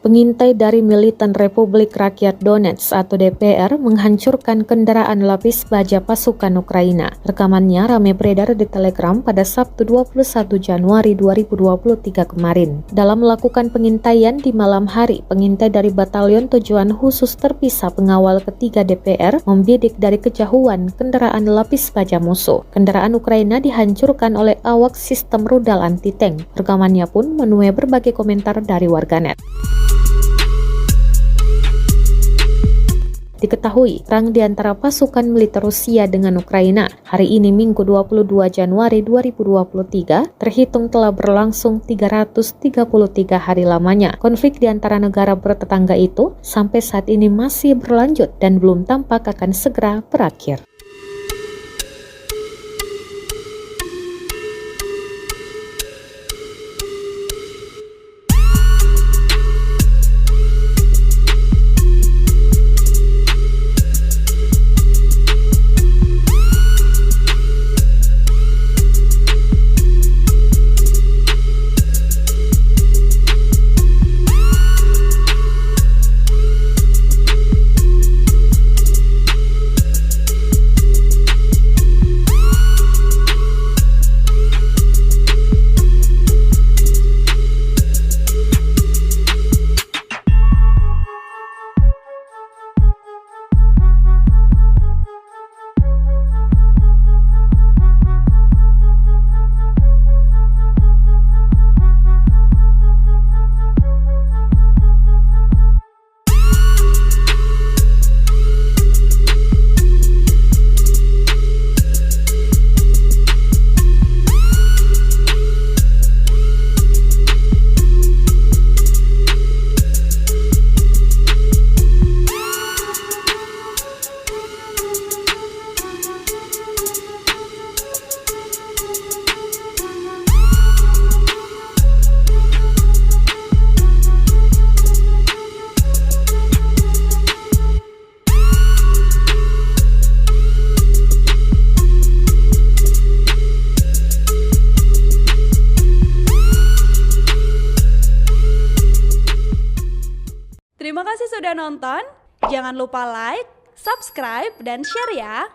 Pengintai dari militan Republik Rakyat Donetsk atau DPR menghancurkan kendaraan lapis baja pasukan Ukraina. Rekamannya ramai beredar di Telegram pada Sabtu 21 Januari 2023 kemarin. Dalam melakukan pengintaian di malam hari, pengintai dari Batalion Tujuan Khusus Terpisah Pengawal Ketiga DPR membidik dari kejauhan kendaraan lapis baja musuh. Kendaraan Ukraina dihancurkan oleh awak sistem rudal anti-tank. Rekamannya pun menuai berbagai komentar dari warganet. Diketahui, perang di antara pasukan militer Rusia dengan Ukraina hari ini Minggu 22 Januari 2023 terhitung telah berlangsung 333 hari lamanya. Konflik di antara negara bertetangga itu sampai saat ini masih berlanjut dan belum tampak akan segera berakhir. Terima kasih sudah nonton. Jangan lupa like, subscribe, dan share ya.